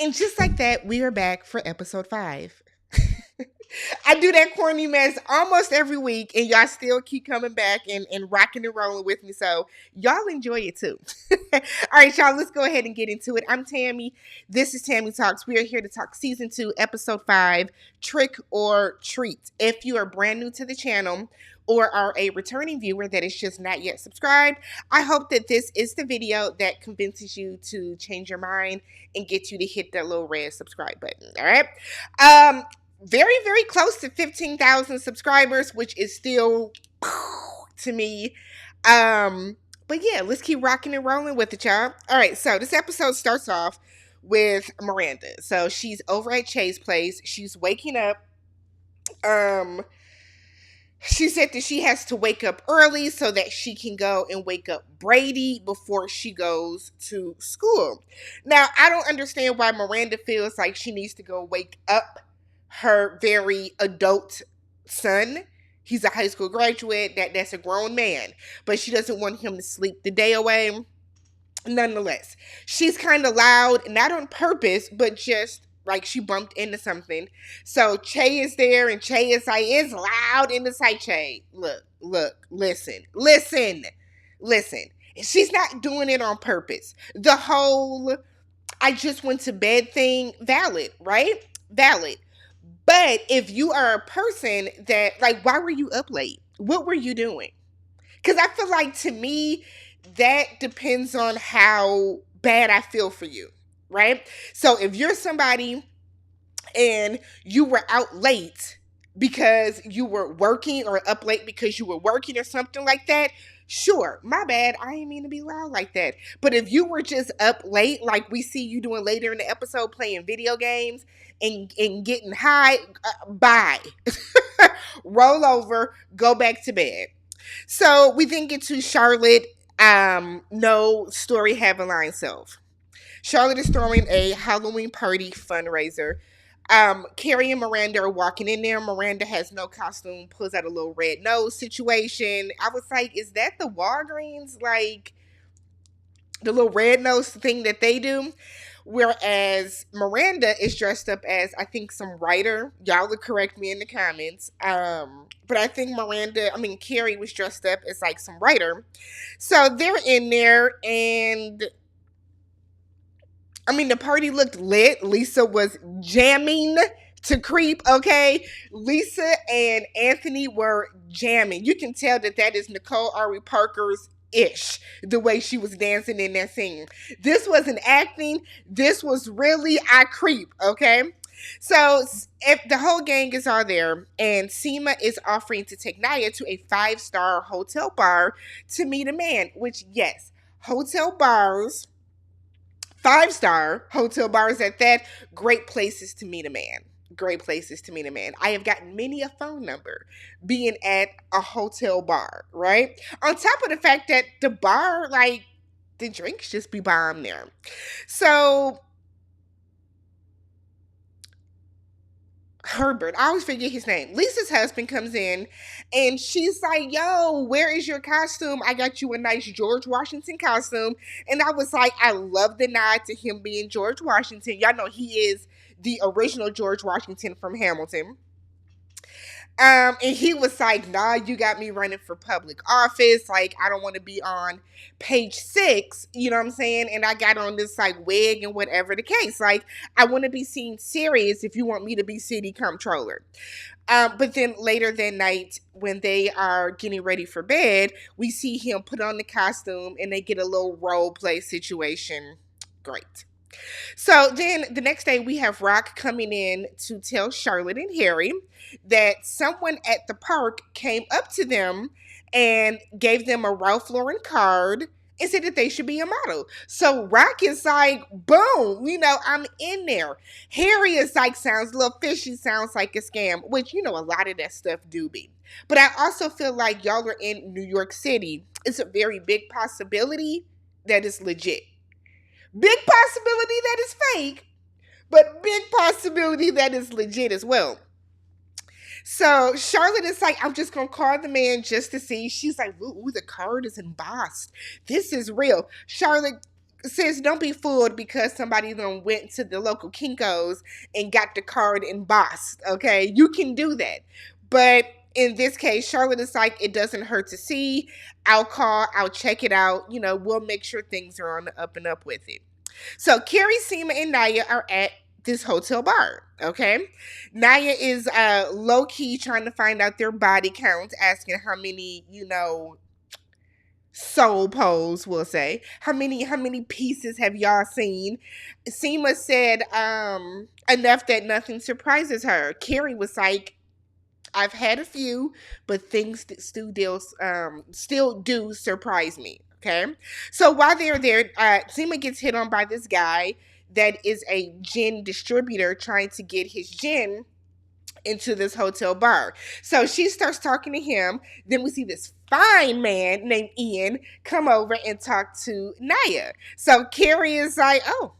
And just like that, we are back for episode 5. I do that corny mess almost every week, and y'all still keep coming back and rocking and rolling with me. So y'all enjoy it too. All right, y'all, let's go ahead and get into it. I'm Tammy. This is Tammy Talks. We are here to talk season 2, episode 5, Trick or Treat. If you are brand new to the channel or are a returning viewer that is just not yet subscribed, I hope that this is the video that convinces you to change your mind and get you to hit that little red subscribe button. All right. Very, very close to 15,000 subscribers, which is still to me. But yeah, let's keep rocking and rolling with it, y'all. All right, so this episode starts off with Miranda. So she's over at Shay's place. She's waking up. She said that she has to wake up early so that she can go and wake up Brady before she goes to school. Now, I don't understand why Miranda feels like she needs to go wake up her very adult son. He's a high school graduate. That's a grown man. But she doesn't want him to sleep the day away. Nonetheless, she's kind of loud, not on purpose, but just like she bumped into something. So Shay is there, and Shay is like, it's loud in the side. Shay, look, listen. She's not doing it on purpose. The whole I just went to bed thing, valid, right? Valid. But if you are a person that, like, why were you up late? What were you doing? Because I feel like, to me, that depends on how bad I feel for you, right? So if you're somebody and you were out late because you were working, or up late because you were working or something like that, sure, my bad. I didn't mean to be loud like that. But if you were just up late, like we see you doing later in the episode, playing video games and getting high, bye. Roll over, go back to bed. So we then get to Charlotte. No story have a line self. Charlotte is throwing a Halloween party fundraiser. Carrie and Miranda are walking in there. Miranda has no costume, pulls out a little red nose situation. I was like, is that the Walgreens, like the little red nose thing that they do? Whereas Miranda is dressed up as, I think, some writer. Y'all will correct me in the comments. But I think Carrie was dressed up as like some writer. So they're in there, and the party looked lit. Lisa was jamming to creep, okay? Lisa and Anthony were jamming. You can tell that is Nicole Ari Parker's ish, the way she was dancing in that scene. This wasn't acting. This was really I creep, okay? So if the whole gang is all there, and Seema is offering to take Naya to a 5-star hotel bar to meet a man, which, yes, hotel bars, 5-star hotel bars at that, great places to meet a man. Great places to meet a man. I have gotten many a phone number being at a hotel bar, right? On top of the fact that the bar, like, the drinks just be bomb there. So Herbert, I always forget his name. Lisa's husband comes in, and she's like, yo, where is your costume? I got you a nice George Washington costume. And I was like, I love the nod to him being George Washington. Y'all know he is the original George Washington from Hamilton. And he was like, nah, you got me running for public office. Like, I don't want to be on page 6, you know what I'm saying? And I got on this, like, wig and whatever the case. Like, I want to be seen serious if you want me to be city comptroller. But then later that night, when they are getting ready for bed, we see him put on the costume, and they get a little role play situation. Great. So then the next day, we have Rock coming in to tell Charlotte and Harry that someone at the park came up to them and gave them a Ralph Lauren card and said that they should be a model. So Rock is like, boom, I'm in there. Harry is like, sounds a little fishy, sounds like a scam, which, a lot of that stuff do be. But I also feel like y'all are in New York City. It's a very big possibility that is legit. Big possibility that is fake, but big possibility that is legit as well. So Charlotte is like, I'm just going to call the man just to see. She's like, ooh, the card is embossed. This is real. Charlotte sis, don't be fooled because somebody then went to the local Kinko's and got the card embossed. Okay, you can do that, but in this case, Charlotte is like, it doesn't hurt to see. I'll call. I'll check it out. We'll make sure things are on the up and up with it. So Carrie, Seema, and Naya are at this hotel bar. Okay, Naya is low key trying to find out their body count, asking how many soul pose, we'll say. How many pieces have y'all seen? Seema said enough that nothing surprises her. Carrie was like, I've had a few, but things that still do surprise me. Okay, so while they're there, Seema gets hit on by this guy that is a gin distributor trying to get his gin into this hotel bar. So she starts talking to him. Then we see this fine man named Ian come over and talk to Naya. So Carrie is like, oh,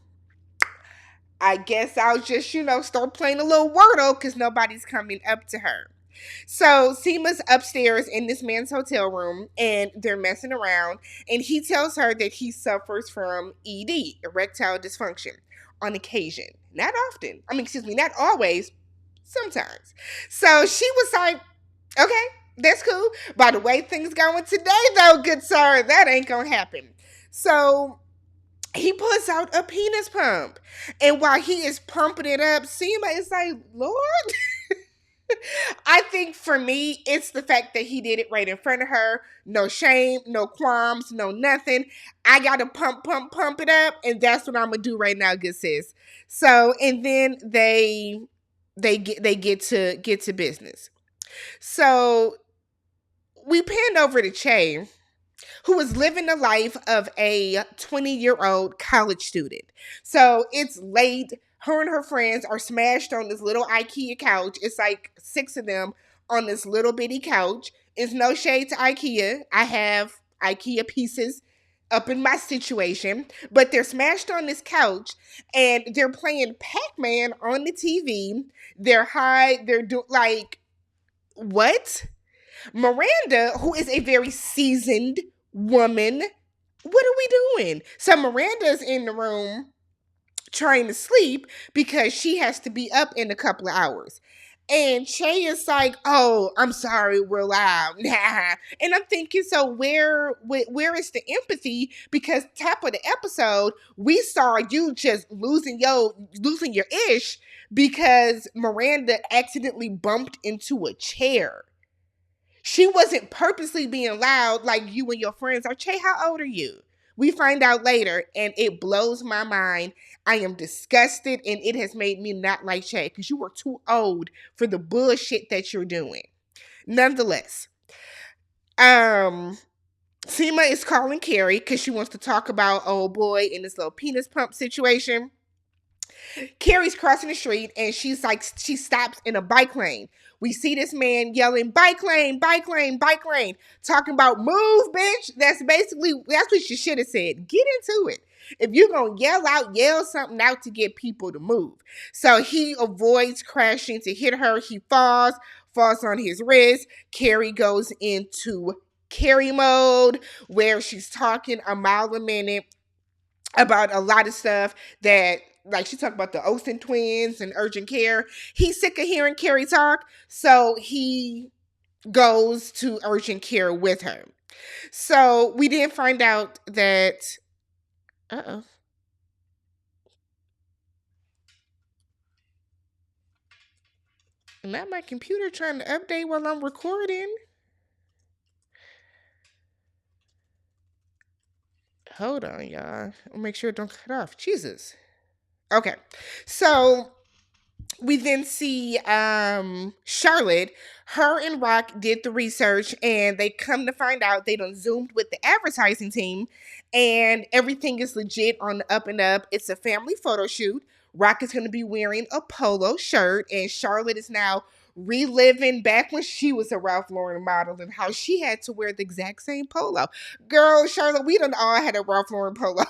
I guess I'll just, start playing a little Wordle because nobody's coming up to her. So Seema's upstairs in this man's hotel room and they're messing around. And he tells her that he suffers from ED, erectile dysfunction, on occasion. Not often. Not always. Sometimes. So she was like, okay, that's cool. By the way things going today, though, good sir, that ain't gonna happen. So he pulls out a penis pump. And while he is pumping it up, Seema is like, Lord. I think for me, it's the fact that he did it right in front of her. No shame, no qualms, no nothing. I gotta pump it up, and that's what I'm gonna do right now, good sis. So, and then they get to business. So we panned over to Shay, who was living the life of a 20-year-old college student. So it's late. Her and her friends are smashed on this little IKEA couch. It's like 6 of them on this little bitty couch. It's no shade to IKEA. I have IKEA pieces up in my situation, but they're smashed on this couch and they're playing Pac-Man on the TV. They're high. They're like, what? Miranda, who is a very seasoned woman, what are we doing? So Miranda's in the room trying to sleep because she has to be up in a couple of hours. And Shay is like, oh, I'm sorry, we're loud. And I'm thinking, so where is the empathy? Because top of the episode, we saw you just losing your ish because Miranda accidentally bumped into a chair. She wasn't purposely being loud like you and your friends are. Shay, how old are you? We find out later, and it blows my mind. I am disgusted, and it has made me not like Shay because you are too old for the bullshit that you're doing. Nonetheless, Seema is calling Carrie because she wants to talk about old boy in this little penis pump situation. Carrie's crossing the street, and she stops in a bike lane. We see this man yelling, bike lane, bike lane, bike lane, talking about move, bitch. That's what you should have said. Get into it. If you're going to yell something out to get people to move. So he avoids crashing to hit her. He falls on his wrist. Carrie goes into Carrie mode where she's talking a mile a minute about a lot of stuff that, like, she talked about the Olsen twins and urgent care. He's sick of hearing Carrie talk, so he goes to urgent care with her. So we did find out that, not my computer trying to update while I'm recording. Hold on, y'all. I'll make sure it don't cut off. Jesus. Okay. So we then see Charlotte. Her and Rock did the research, and they come to find out they done zoomed with the advertising team, and everything is legit on the up and up. It's a family photo shoot. Rock is going to be wearing a polo shirt, and Charlotte is now reliving back when she was a Ralph Lauren model and how she had to wear the exact same polo. Girl, Charlotte, we done all had a Ralph Lauren polo.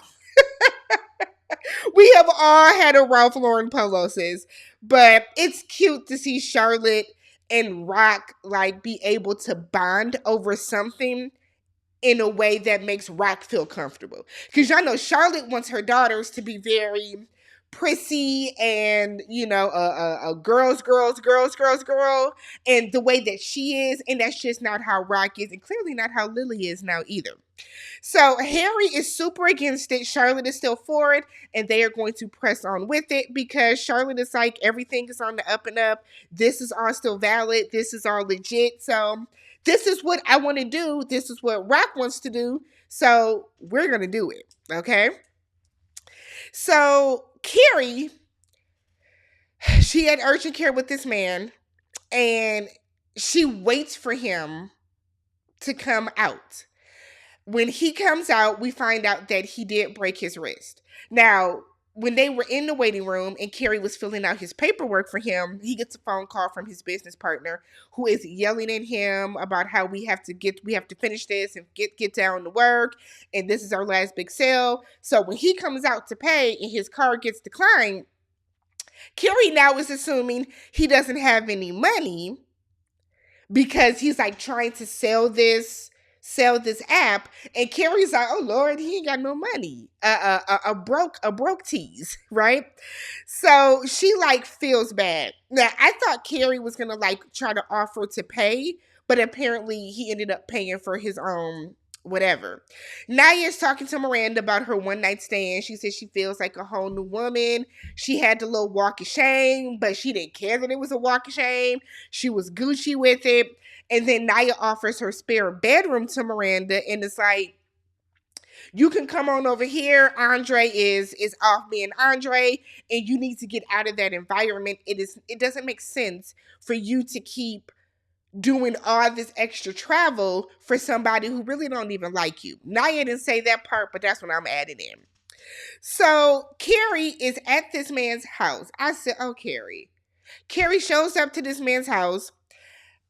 We have all had a Ralph Lauren polo, sis. But it's cute to see Charlotte and Rock like be able to bond over something in a way that makes Rock feel comfortable. Because y'all know Charlotte wants her daughters to be very prissy and, a girl, and the way that she is. And that's just not how Rock is, and clearly not how Lily is now either. So Harry is super against it. Charlotte is still for it, and they are going to press on with it because Charlotte is like, everything is on the up and up. This is all still valid. This is all legit. So this is what I want to do. This is what Rock wants to do. So we're going to do it. Okay. So Carrie, she had urgent care with this man, and she waits for him to come out. When he comes out, we find out that he did break his wrist. Now, when they were in the waiting room and Carrie was filling out his paperwork for him, he gets a phone call from his business partner who is yelling at him about how we have to finish this and get down to work, and this is our last big sale. So when he comes out to pay and his card gets declined, Carrie now is assuming he doesn't have any money because he's like trying to sell this app, and Carrie's like, oh Lord, he ain't got no money. A broke tease, right? So she like feels bad. Now I thought Carrie was gonna like try to offer to pay, but apparently he ended up paying for his own whatever. Naya's talking to Miranda about her one night stand. She says she feels like a whole new woman. She had the little walk of shame, but she didn't care that it was a walk of shame. She was Gucci with it. And then Naya offers her spare bedroom to Miranda, and it's like, you can come on over here. Andre is off being Andre, and you need to get out of that environment. It doesn't make sense for you to keep doing all this extra travel for somebody who really don't even like you. Naya didn't say that part, but that's what I'm adding in. So Carrie is at this man's house. I said, oh, Carrie. Carrie shows up to this man's house,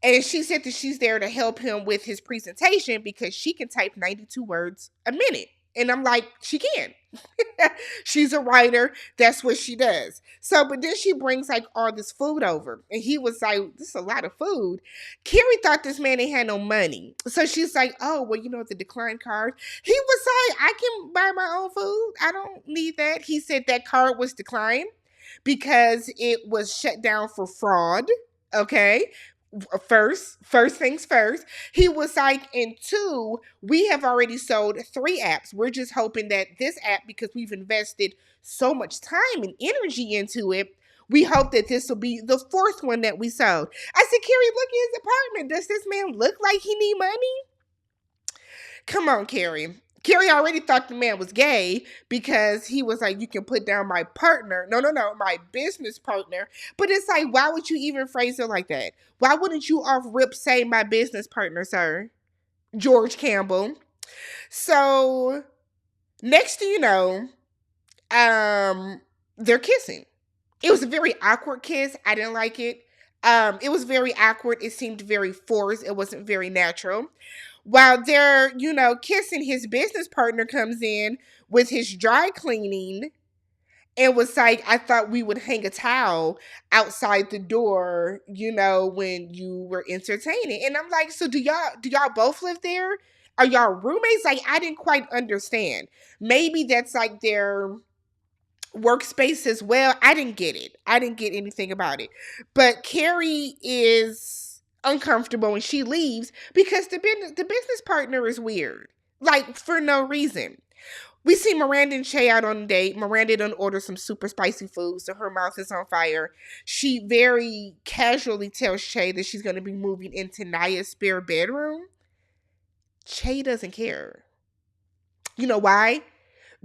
and she said that she's there to help him with his presentation because she can type 92 words a minute. And I'm like, she can. She's a writer. That's what she does. So, but then she brings like all this food over. And he was like, this is a lot of food. Carrie thought this man ain't had no money. So she's like, oh, well, the decline card. He was like, I can buy my own food. I don't need that. He said that card was declined because it was shut down for fraud. Okay. First things first, he was like, and two, we have already sold 3 apps. We're just hoping that this app, because we've invested so much time and energy into it, we hope that this will be the 4th one that we sold. I said, Carrie, look at his apartment. Does this man look like he need money? Come on, Carrie. Carrie already thought the man was gay because he was like, you can put down my partner. No, my business partner. But it's like, why would you even phrase it like that? Why wouldn't you off rip say my business partner, sir? George Campbell. So next thing you know, they're kissing. It was a very awkward kiss. I didn't like it. It was very awkward. It seemed very forced. It wasn't very natural. While they're, kissing, his business partner comes in with his dry cleaning and was like, I thought we would hang a towel outside the door, when you were entertaining. And I'm like, so do y'all both live there? Are y'all roommates? Like, I didn't quite understand. Maybe that's like their workspace as well. I didn't get it. I didn't get anything about it. But Carrie is uncomfortable when she leaves because the business partner is weird, like for no reason. We see Miranda and Shay out on a date. Miranda done order some super spicy food, so her mouth is on fire. She very casually tells Shay that she's going to be moving into Naya's spare bedroom. Shay doesn't care. You know why?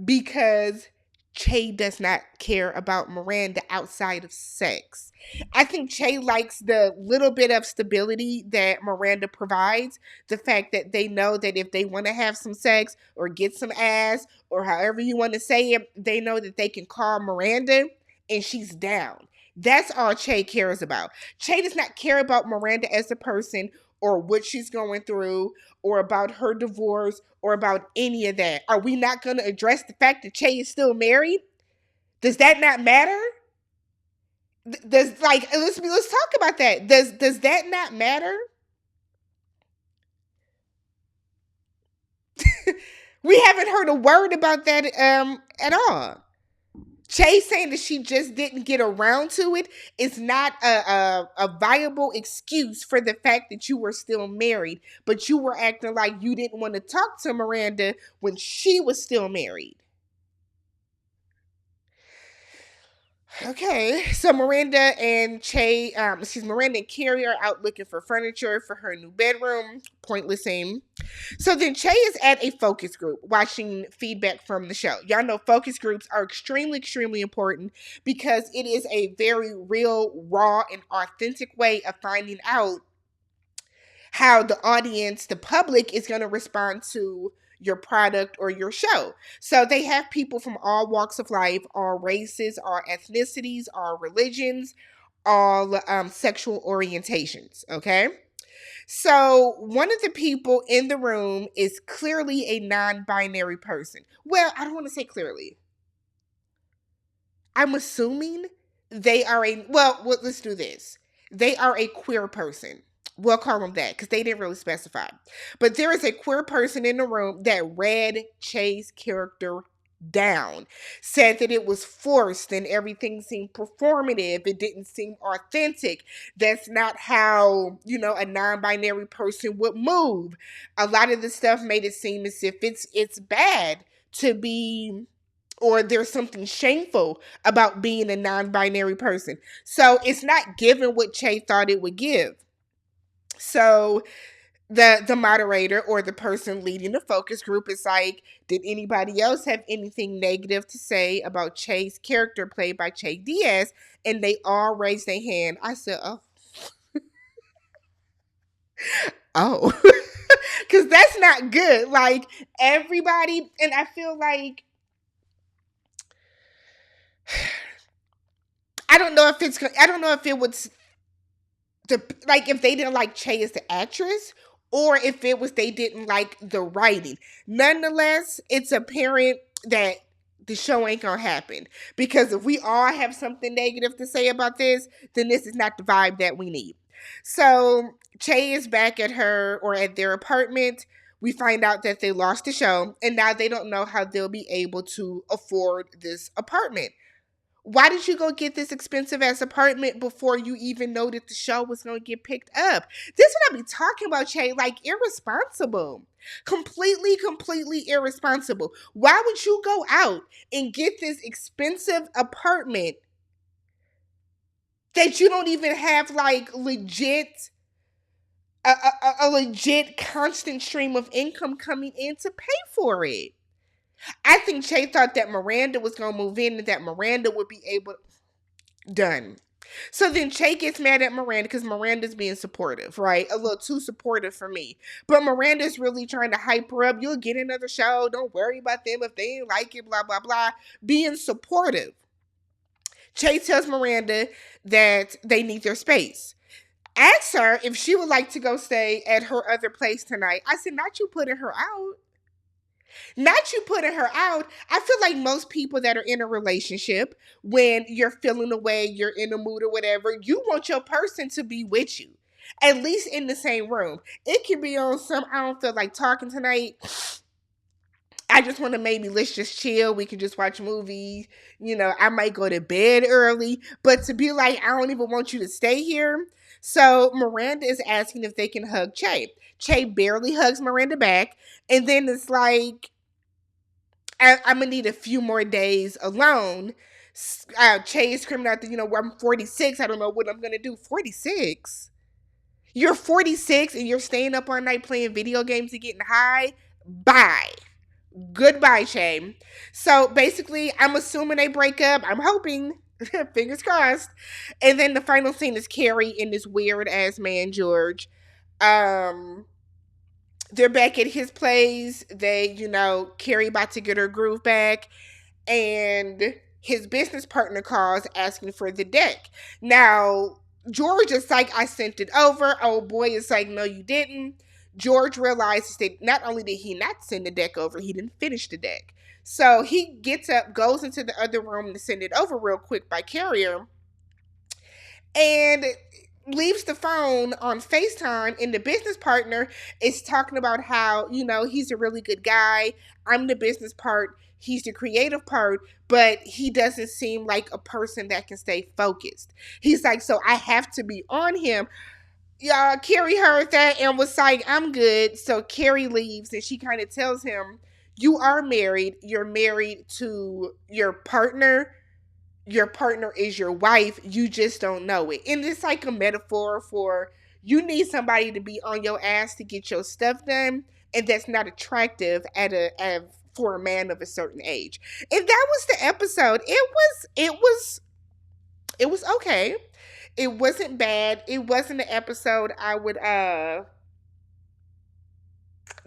Because Che does not care about Miranda outside of sex. I think Che likes the little bit of stability that Miranda provides. The fact that they know that if they want to have some sex or get some ass or however you want to say it, they know that they can call Miranda and she's down. That's all Che cares about. Che does not care about Miranda as a person or what she's going through or about her divorce or about any of that. Are we not going to address the fact that Che is still married? Does that not matter? Let's talk about that. Does that not matter? We haven't heard a word about that at all. Shay saying that she just didn't get around to it is not a viable excuse for the fact that you were still married, but you were acting like you didn't want to talk to Miranda when she was still married. Okay, so Miranda and Carrie are out looking for furniture for her new bedroom. Pointless scene. So then Shay is at a focus group watching feedback from the show. Y'all know focus groups are extremely, extremely important because it is a very real, raw, and authentic way of finding out how the audience, the public, is going to respond to your product or your show. So they have people from all walks of life, all races, all ethnicities, all religions, all sexual orientations. Okay. So one of the people in the room is clearly a non-binary person. Well, I don't want to say clearly. I'm assuming they are let's do this. They are a queer person. We'll call them that because they didn't really specify. But there is a queer person in the room that read Shay's character down, said that it was forced and everything seemed performative. It didn't seem authentic. That's not how, a non-binary person would move. A lot of the stuff made it seem as if it's bad to be, or there's something shameful about being a non-binary person. So it's not giving what Shay thought it would give. So the moderator or the person leading the focus group is like, did anybody else have anything negative to say about Shay's character played by Shay Diaz? And they all raised their hand. I said, oh, because that's not good. Like everybody, and I feel like I don't know if it was if they didn't like Shay as the actress, or if it was they didn't like the writing. Nonetheless, it's apparent that the show ain't gonna happen, because if we all have something negative to say about this, then this is not the vibe that we need. So Shay is back at their apartment. We find out that they lost the show, and now they don't know how they'll be able to afford this apartment. Why did you go get this expensive ass apartment before you even know that the show was going to get picked up? This is what I be talking about, Shay. Like, irresponsible. Completely irresponsible. Why would you go out and get this expensive apartment that you don't even have, like, legit, a legit constant stream of income coming in to pay for it? I think Shay thought that Miranda was going to move in and that Miranda would be able. Done. So then Shay gets mad at Miranda because Miranda's being supportive, right? A little too supportive for me. But Miranda's really trying to hype her up. You'll get another show. Don't worry about them if they ain't like it, blah, blah, blah. Being supportive. Shay tells Miranda that they need their space. Asks her if she would like to go stay at her other place tonight. I said, not you putting her out. Not you putting her out. I feel like most people that are in a relationship, when you're feeling away, you're in a mood or whatever, you want your person to be with you, at least in the same room. It can be on some, I don't feel like talking tonight. I just want to let's just chill. We can just watch movies. I might go to bed early, but to be like, I don't even want you to stay here. So Miranda is asking if they can hug Shay. Shay barely hugs Miranda back. And then it's like, I'm going to need a few more days alone. Shay is screaming out I'm 46. I don't know what I'm going to do. 46? You're 46 and you're staying up all night playing video games and getting high? Bye. Goodbye, Shay. So basically, I'm assuming they break up. I'm hoping. Fingers crossed. And then the final scene is Carrie and this weird ass man, George. They're back at his place. They, Carrie about to get her groove back. And his business partner calls asking for the deck. Now, George is like, I sent it over. Old boy is like, no, you didn't. George realizes that not only did he not send the deck over, he didn't finish the deck. So he gets up, goes into the other room to send it over real quick by carrier. And leaves the phone on FaceTime, and the business partner is talking about how, he's a really good guy. I'm the business part. He's the creative part, but he doesn't seem like a person that can stay focused. He's like, so I have to be on him. Yeah, Carrie heard that and was like, I'm good. So Carrie leaves and she kind of tells him, you are married. You're married to your partner. Your partner is your wife. You just don't know it. And it's like a metaphor for you need somebody to be on your ass to get your stuff done. And that's not attractive for a man of a certain age. And that was the episode. It was okay. It wasn't bad. It wasn't an episode I would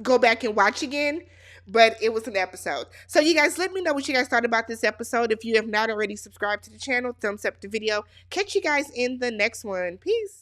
go back and watch again, but it was an episode. So you guys, let me know what you guys thought about this episode. If you have not already subscribed to the channel, thumbs up the video. Catch you guys in the next one. Peace.